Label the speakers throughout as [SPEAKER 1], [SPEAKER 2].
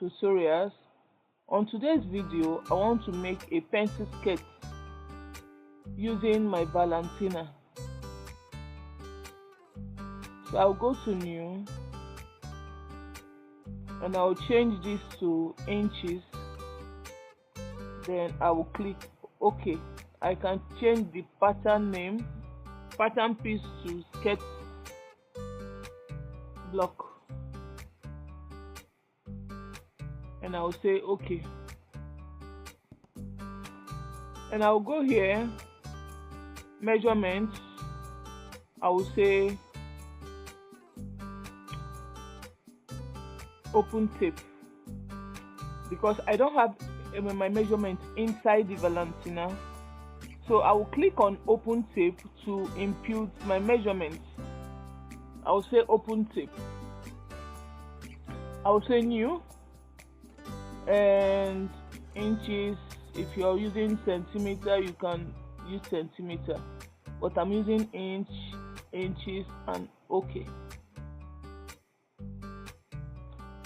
[SPEAKER 1] tutorials. On today's video, I want to make a pencil skirt using my Valentina. So I'll go to new and I'll change this to inches. Then I will click OK. I can change the pattern name, pattern piece to skirt block, and I'll say OK. And I'll go here, measurements. I will say open tape because I don't have my measurement inside the Valentina. So I will click on open tape to impute my measurements. I will say open tape. I will say new, and inches. If you are using centimeter, you can use centimeter, but I'm using inches, and OK.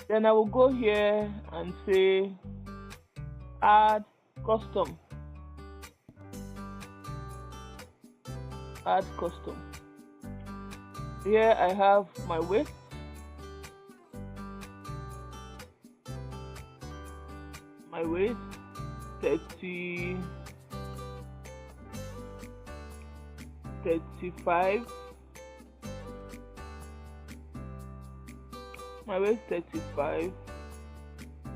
[SPEAKER 1] Then I will go here and say add custom. Add custom. Here I have my waist. My waist 35. My waist 35.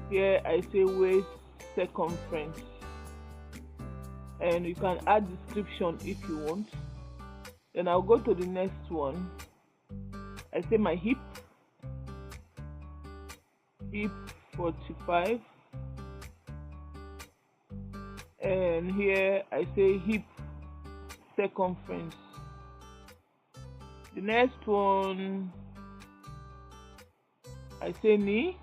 [SPEAKER 1] Here I say waist circumference, and you can add description if you want. Then I'll go to the next one. I say my hip 45, and here I say hip circumference. The next one I say knee.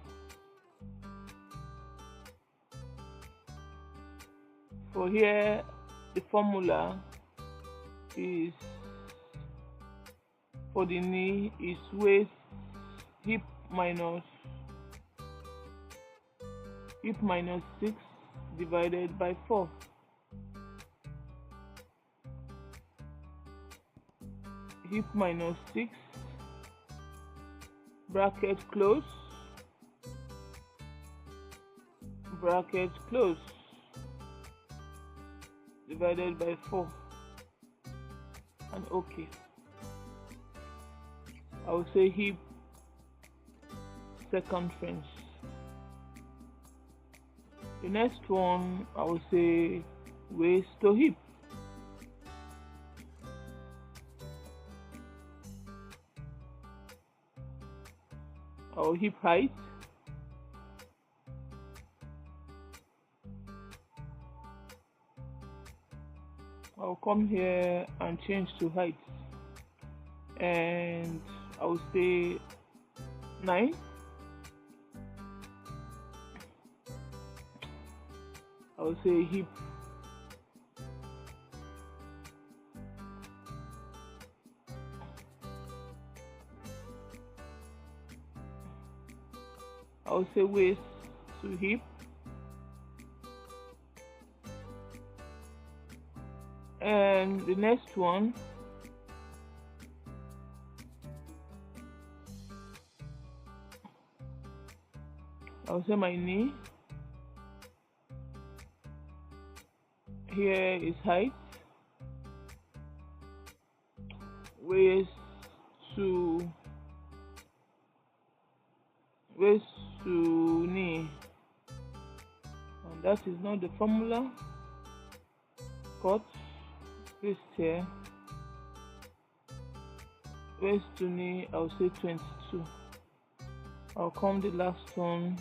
[SPEAKER 1] For here the formula is for the knee is waist hip minus 6 divided by 4. Hip minus 6, bracket close, bracket close, divided by 4, and OK. I will say hip circumference. The next one I will say waist to hip. Or hip height. I'll come here and change to height, and I'll say 9. I'll say hip I'll say waist to hip, and the next one I'll say my knee. Here is height, waist to knee, and that is not the formula. Cut, paste here, waist to knee. I'll say 22. I'll come the last one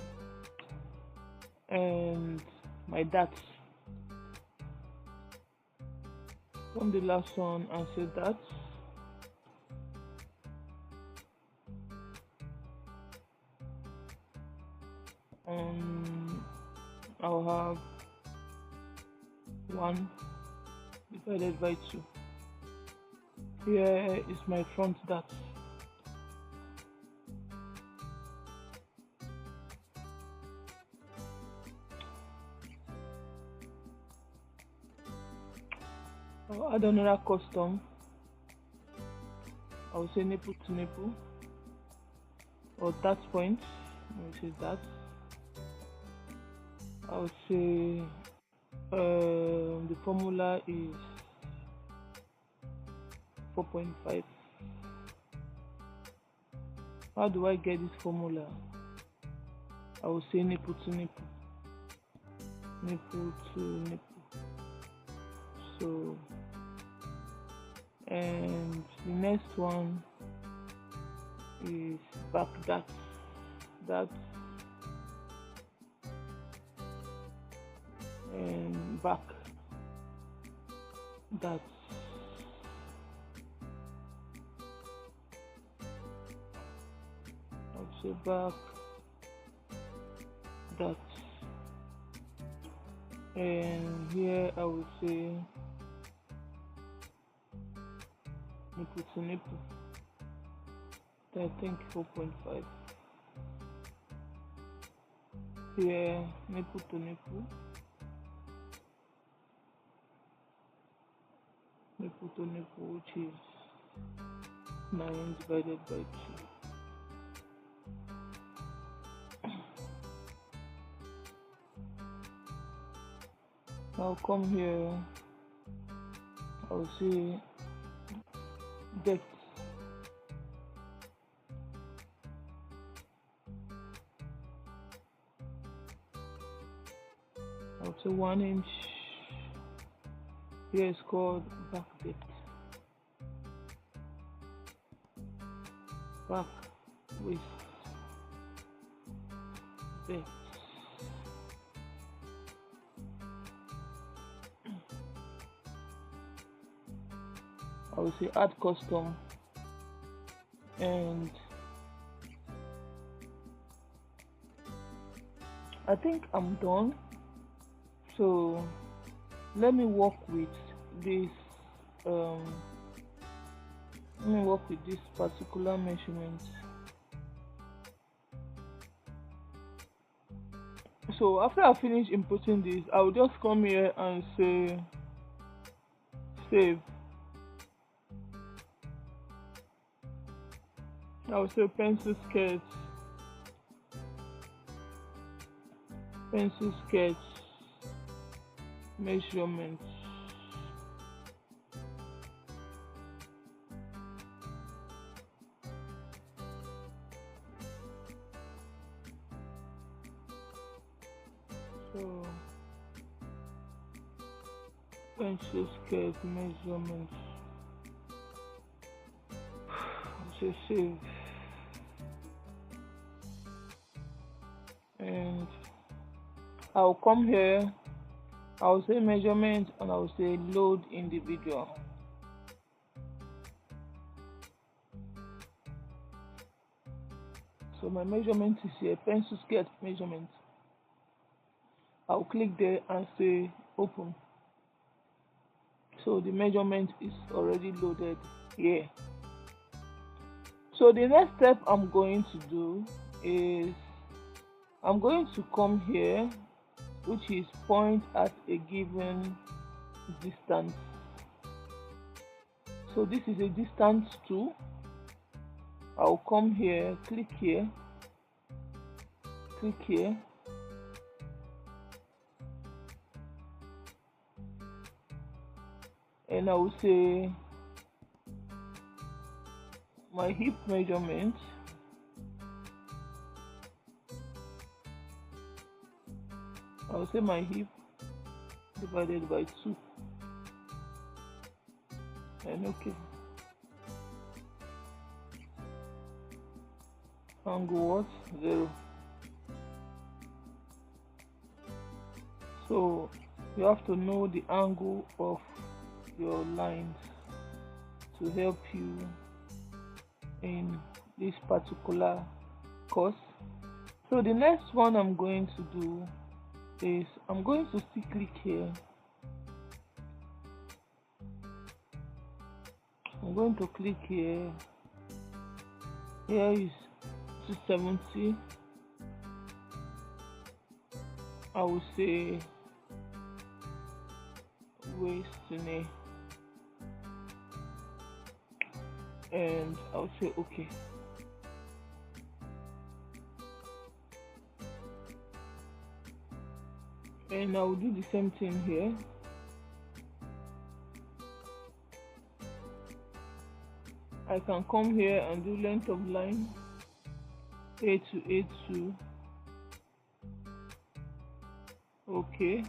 [SPEAKER 1] and my dart. Come the last one and say that. I'll have 1 divided by 2. Here is my front dart. I'll add another custom. I'll say nipple to nipple, or that point. Let me say that. I'll say the formula is 4.5. How do I get this formula? I will say nipple to nipple, nipple to nipple. So, and the next one is back that and back that. I'll say back that, and here I will say nipple to nipple. I think 4.5. Here nipple to nipple, nipple to nipple, which is 9 divided by 2. I'll come here, I'll see depth. I'll say 1 inch. Here is called back depth. Back with depth. I will say add custom, and I think I'm done. So let me work with this particular measurement. So after I finish inputting this, I will just come here and say save. I will say pencil sketch measurement. So pencil sketch measurement. So save, and I'll come here, I'll say measurement, and I'll say load individual. So my measurement is here, pencil sketch measurement. I'll click there and say open. So the measurement is already loaded here. So the next step I'm going to do is I'm going to come here, which is point at a given distance. So this is a distance tool. I'll come here, click here, and I will say my hip measurement. I'll say my hip divided by 2, and okay. Angle what? 0. So you have to know the angle of your lines to help you in this particular course. So the next one I'm going to do is I'm going to still click here. I'm going to click here. Here is 270. I will say waist to knee. and I'll say okay. And I'll do the same thing here. I can come here and do length of line A to A2. Okay.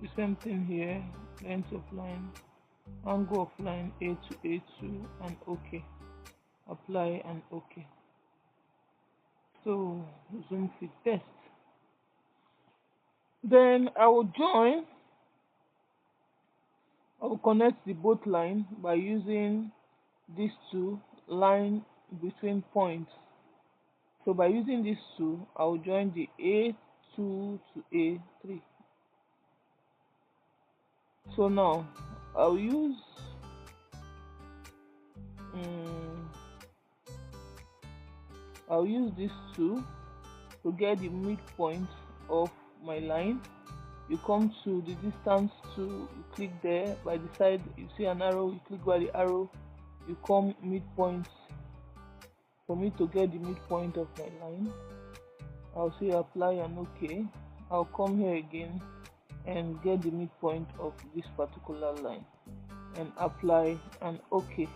[SPEAKER 1] The same thing here, length of line, angle of line A to A2, and okay. Apply and okay. So zoom fit test. Then I will join. I will connect the both line by using these two line between points. So by using these two, I will join the A2 to A3. So now I'll use these two to get the midpoint of my line. You come to the distance to, you click there, by the side you see an arrow, you click by the arrow, you come midpoint. For me to get the midpoint of my line, I'll say apply and okay. I'll come here again and get the midpoint of this particular line and apply and okay.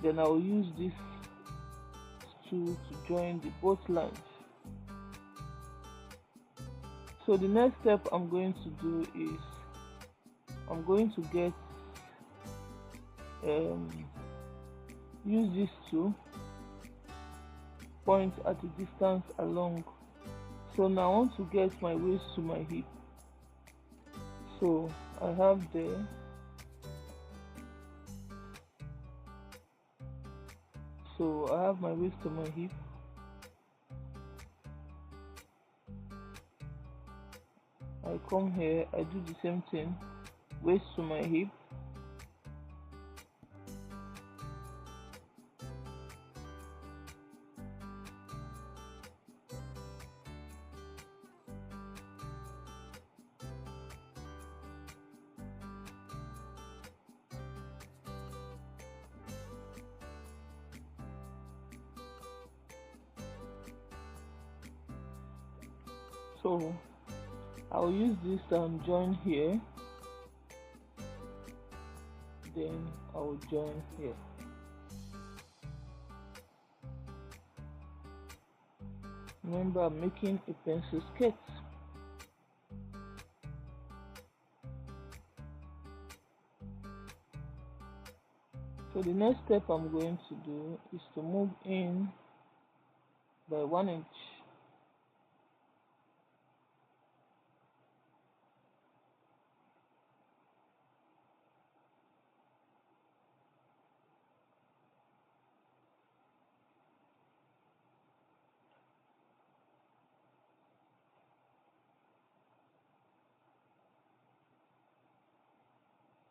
[SPEAKER 1] Then I'll use this two to join the both lines. So the next step I'm going to do is I'm going to get use these two points at a distance along. So now I want to get my waist to my hip. So I have there. So I have my waist to my hip. I come here, I do the same thing, waist to my hip. So I'll use this join here, then I will join here. Remember, I'm making a pencil sketch. So the next step I'm going to do is to move in by 1 inch.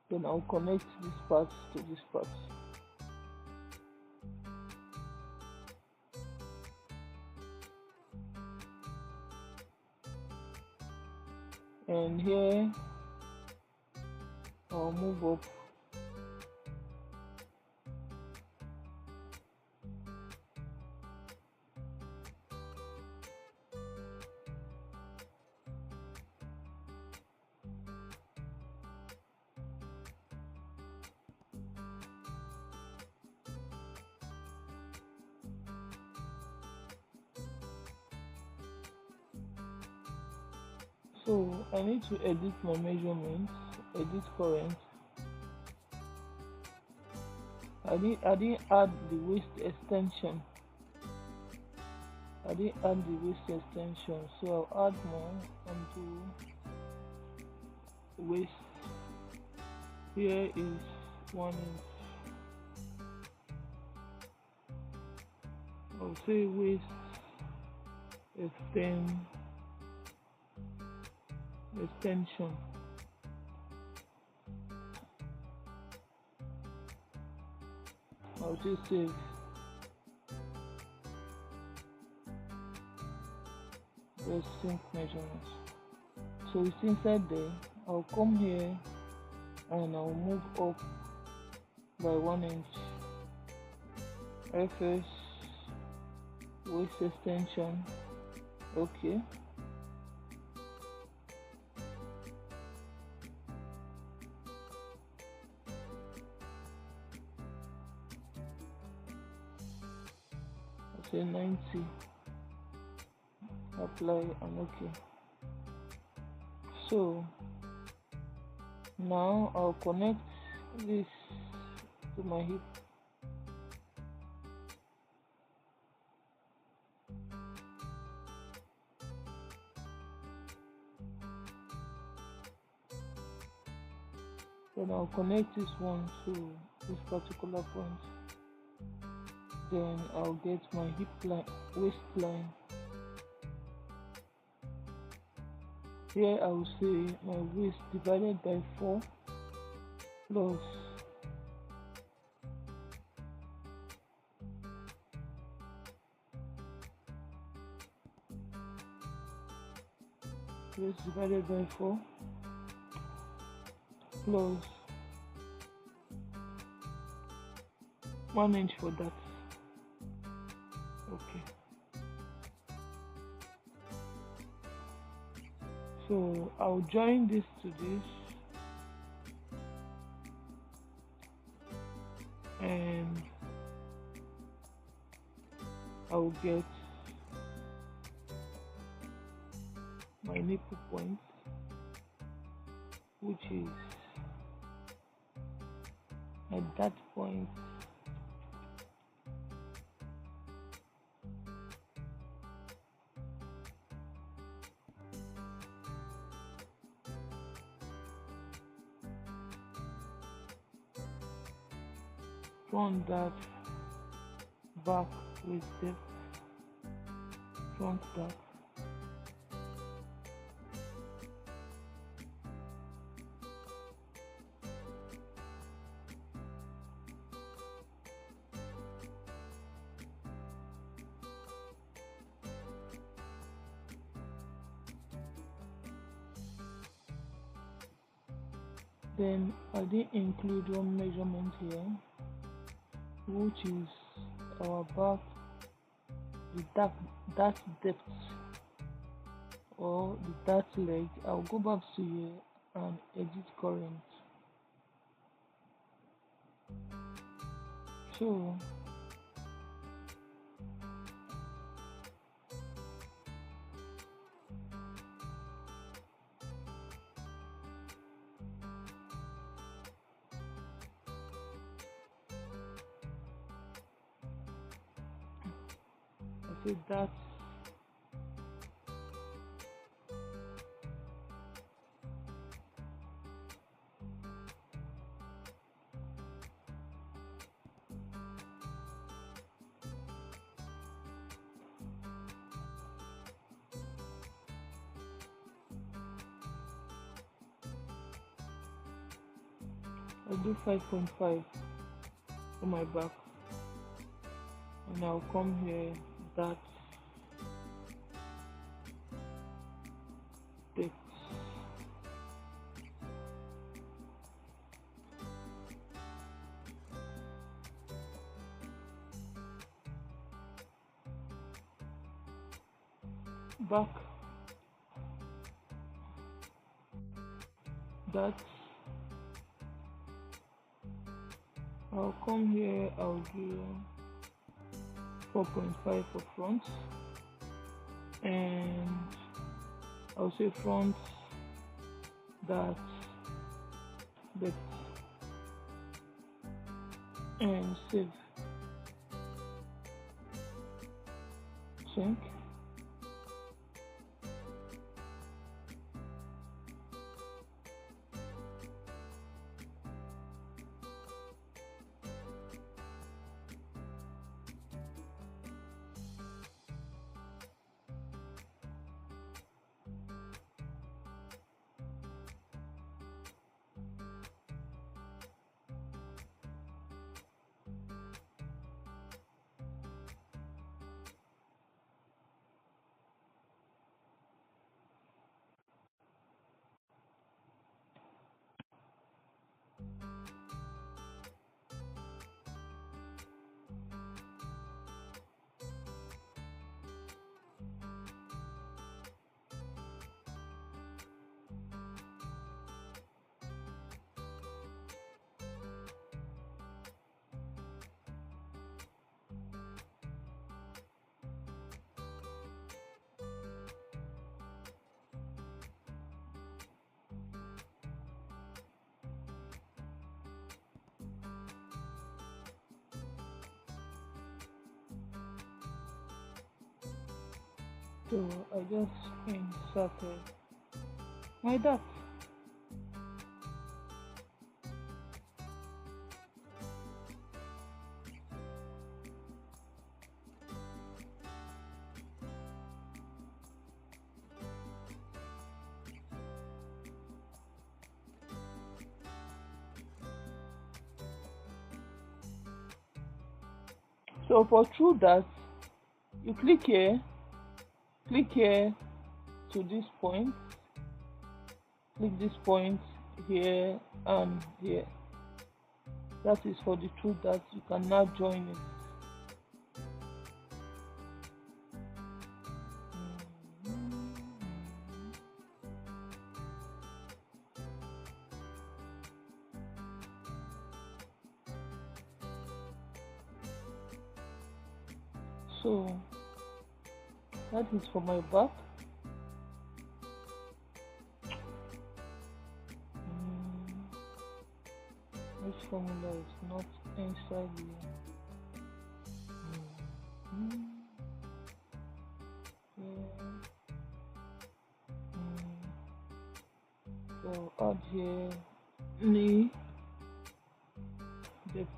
[SPEAKER 1] Then I'll connect this part to this part. And here I'll move up . So I need to edit my measurements, edit current. I didn't add the waist extension. So I'll add more and do waist. Here is 1 inch. I'll say waist extension. I'll just save. Just sync measurements. So it's inside there. I'll come here and I'll move up by 1 inch. FS waist extension. Okay. Say 90. Apply and okay. So now I'll connect this to my hip. Then I'll connect this one to this particular point. Then I'll get my hip line, waistline. Here I will say my waist divided by 4 plus waist divided by 4 plus 1 inch for that. Okay. So I'll join this to this and I'll get my nipple point, which is at that point front that, back with depth, front back. Then I did include one measurement here, which is our back, the that depth or the that leg. I'll go back to here and edit current. So I say that I'll do 5.5 for my back, and I'll come here that depth. Back that. I'll come here, I'll do 4.5 for front, and I'll say front that depth and save. Sync. So I just inserted my dot. So for true that, you click here to this point, click this point here and here. That is for the true that. You can now join it. So that is for my back. This formula is not inside here. So add here knee depth.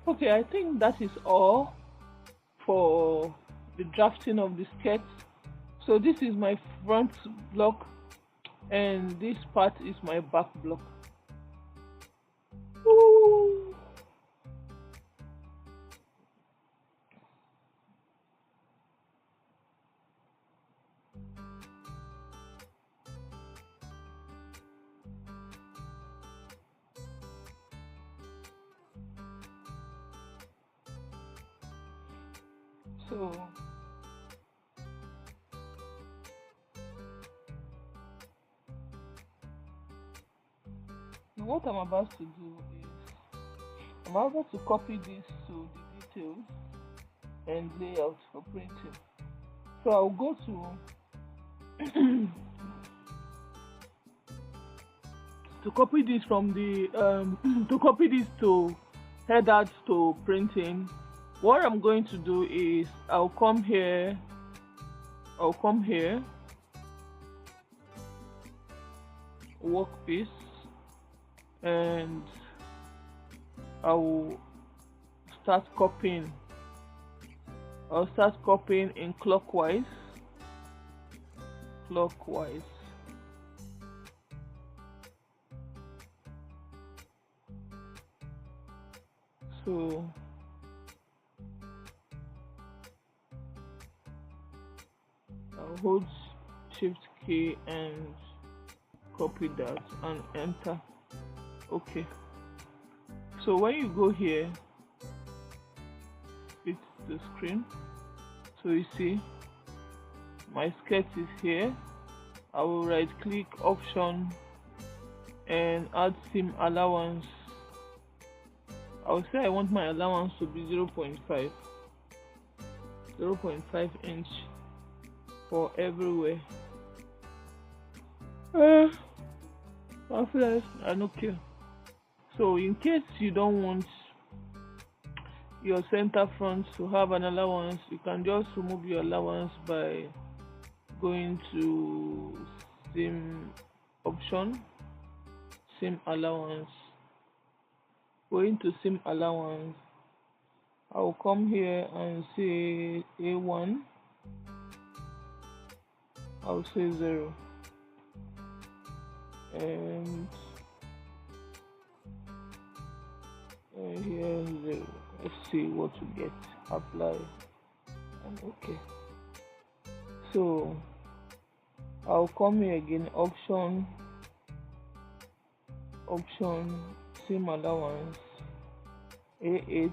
[SPEAKER 1] Okay, I think that is all for the drafting of the sketch. So this is my front block and this part is my back block. Woo! So now what I'm about to do is I'm about to copy this to the details and layout for printing. So I'll go to copy this from the to copy this to head out to printing. What I'm going to do is I'll come here, workpiece, and I'll start copying. I'll start copying in clockwise. So I'll hold shift key and copy that and enter. Okay, so when you go here, it's the screen. So you see my sketch is here. I will right click option and add seam allowance. I'll say I want my allowance to be 0.5 inch for everywhere. After I don't care. So in case you don't want your center front to have an allowance, you can just remove your allowance by going to seam option, seam allowance. Going to seam allowance, I will come here and say A1. I'll say 0 and here 0. Let's see what we get. Apply and okay. So I'll come here again, option, seam allowance, A8.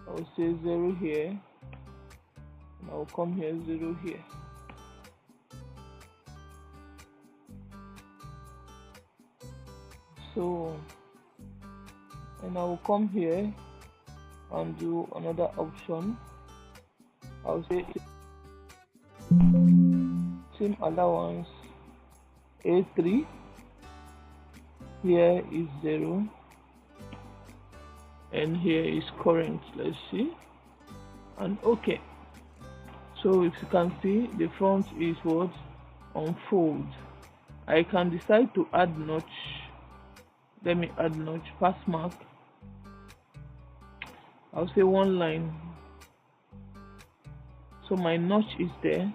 [SPEAKER 1] I'll say 0 here and I'll come here 0 here. So and I will come here and do another option. I'll say seam allowance A3. Here is 0 and here is current. Let's see and okay. So if you can see, the front is what? Unfold. I can decide to add notch. Let me add notch, pass mark. I'll say 1 line. So my notch is there.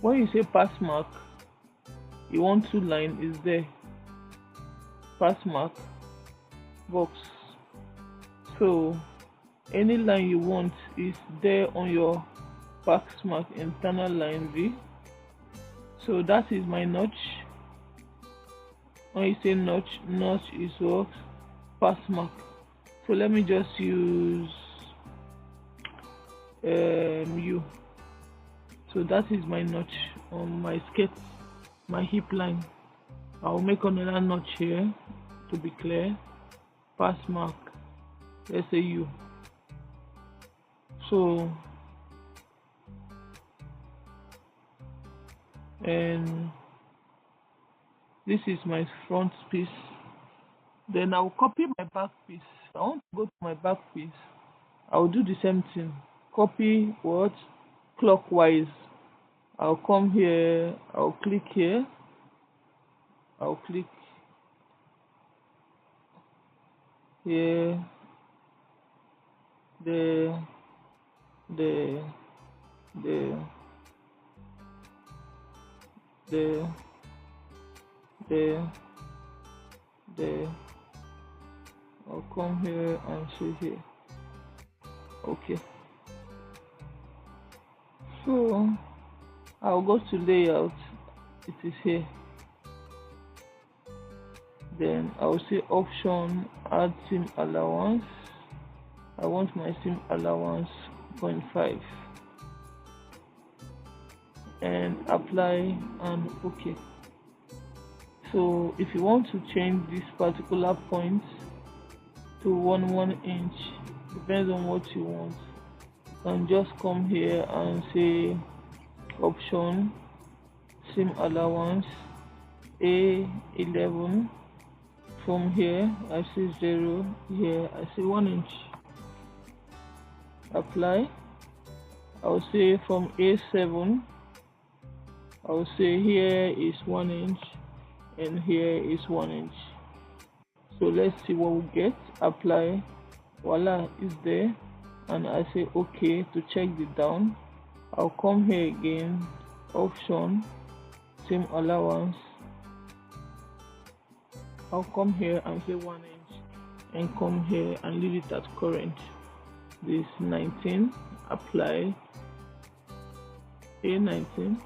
[SPEAKER 1] When you say pass mark, you want 2 line is there. Pass mark, box. So any line you want is there on your pass mark internal line V. So that is my notch. When you say notch is what? Pass mark. So let me just use U. So that is my notch on my sketch, my hip line. I'll make another notch here to be clear. Pass mark. Let's say U. So and this is my front piece. Then I'll copy my back piece. I want to go to my back piece. I'll do the same thing. Copy what? Clockwise. I'll come here. I'll click here. I'll click. here, there, there, there, there, there, there. I'll come here and see here. Okay, so I'll go to layout. It is here. Then I'll say option, add seam allowance. I want my seam allowance 0.5 and apply and okay. So if you want to change this particular point to 1 inch, depends on what you want, you can just come here and say option, seam allowance A11. From here I see 0, here I see 1 inch. Apply. I'll say from A7, I'll say here is 1 inch and here is 1 inch. So let's see what we get. Apply. Voila, is there. And I say okay to check the down. I'll come here again, option, seam allowance. I'll come here and say 1 inch and come here and leave it at current. This 19, apply. A19.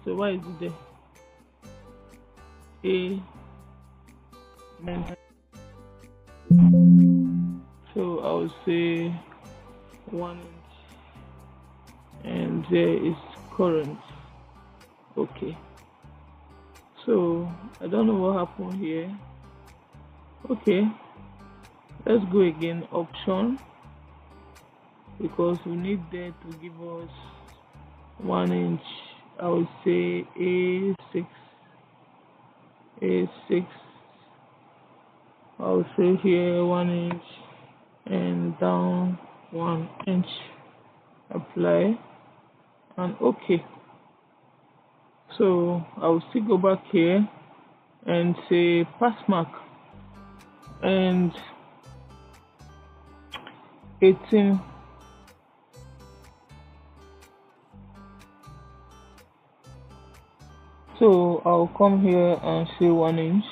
[SPEAKER 1] So why is it there? A19. So I'll say 1 inch and there is current. Okay. So I don't know what happened here. Okay, let's go again, option, because we need there to give us 1 inch. I will say A6. I'll say here 1 inch and down 1 inch. Apply and okay. So I'll still go back here and say pass mark and 18. So I'll come here and say 1 inch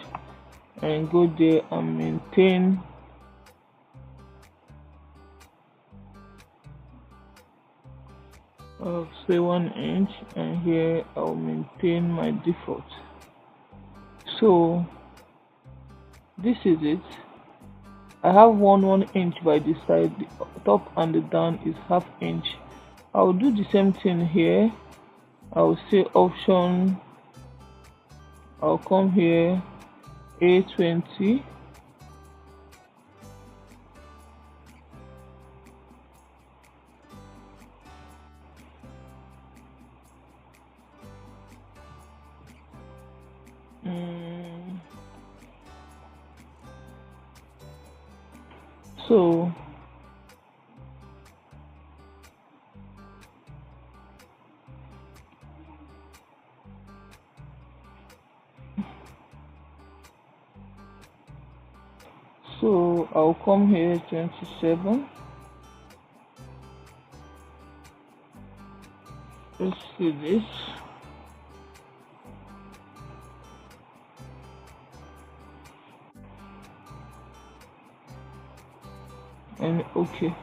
[SPEAKER 1] and go there and maintain say 1 inch, and here I'll maintain my default. So this is it. I have 1 inch by this side, the top and the down is ½ inch. I'll do the same thing here. I'll say option, I'll come here, A20, so I'll come here 27. Let's see this. And okay.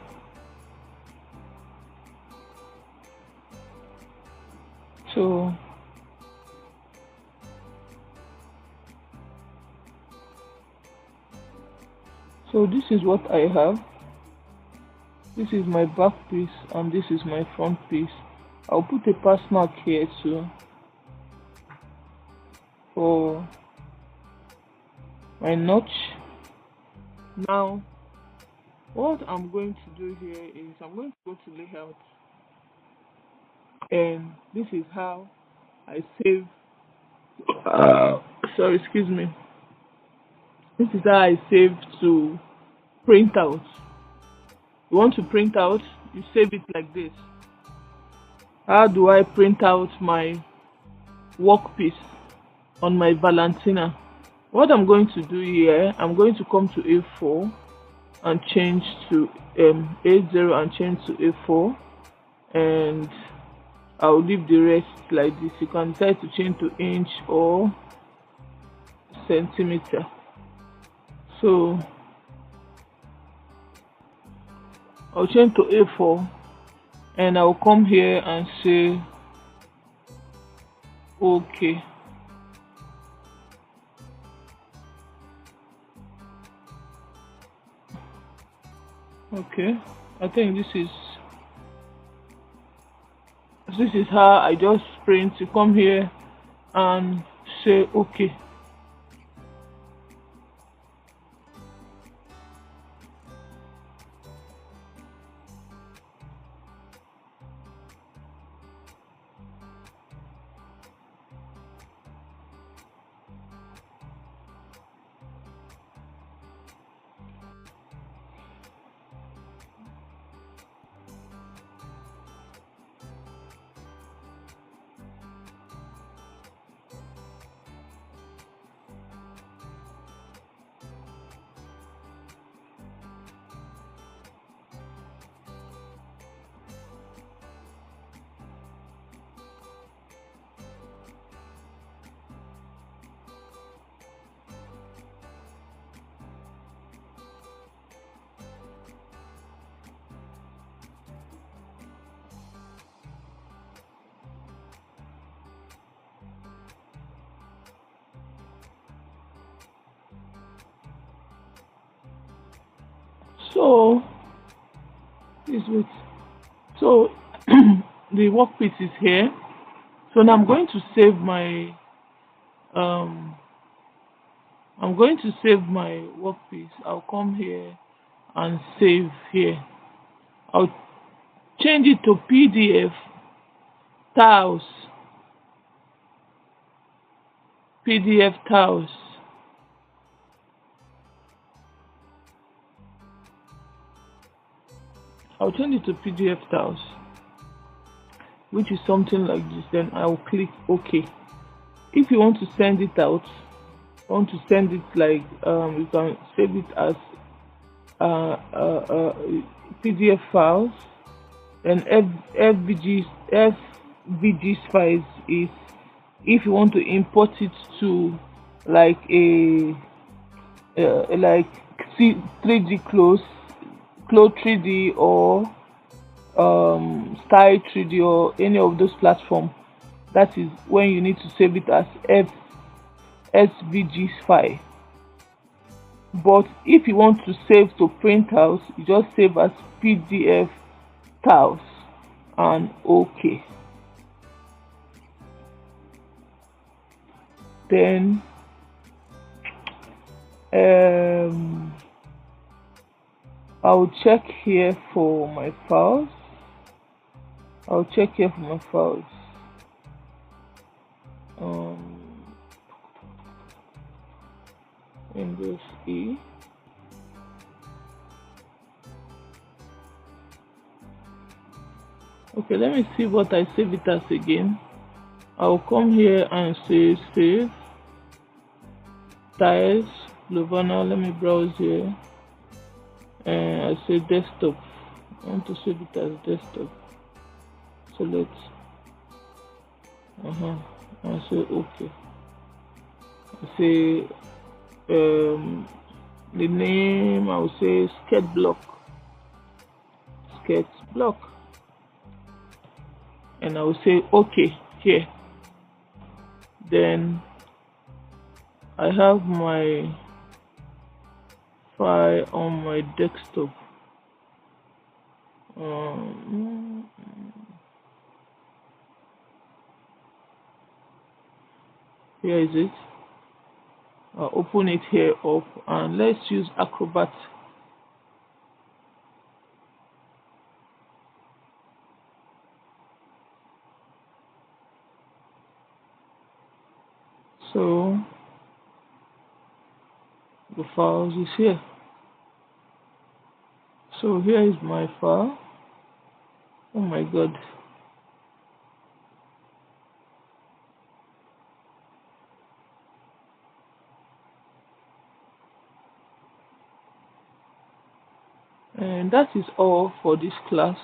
[SPEAKER 1] So this is what I have. This is my back piece and this is my front piece. I'll put a pass mark here too for my notch. Now what I'm going to do here is I'm going to go to layout, and this is how I save sorry, excuse me. This is how I save to print out. You want to print out, you save it like this. How do I print out my workpiece on my Valentina? What I'm going to do here, I'm going to come to A4 and change to A0 and change to A4, and I'll leave the rest like this. You can decide to change to inch or centimeter. So I'll change to A4 and I'll come here and say okay. Okay, I think this is how I just print. You come here and say okay. So this is so the workpiece is here. So now um I'm going to save my workpiece. I'll come here and save here. I'll change it to PDF tiles. PDF tiles. I'll change it to PDF tiles, which is something like this. Then I'll click OK. If you want to send it out, want to send it like you can save it as PDF files. And FVG files is if you want to import it to like a like 3D close 3D or style 3D or any of those platforms. That is when you need to save it as SVG file. But if you want to save to printouts, you just save as PDF tiles and OK. Then I'll check here for my files. Windows E. Okay, let me see what I save it as again. I'll come here and say save tiles Lovana. Let me browse here and I say desktop. I want to save it as desktop. Select I say okay. I say the name, I will say sketch block, and I will say okay here. Then I have my file on my desktop. Here is it. I'll open it here up and let's use Acrobat. So the files is here. So here is my file. Oh my god. And that is all for this class.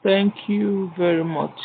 [SPEAKER 1] Thank you very much.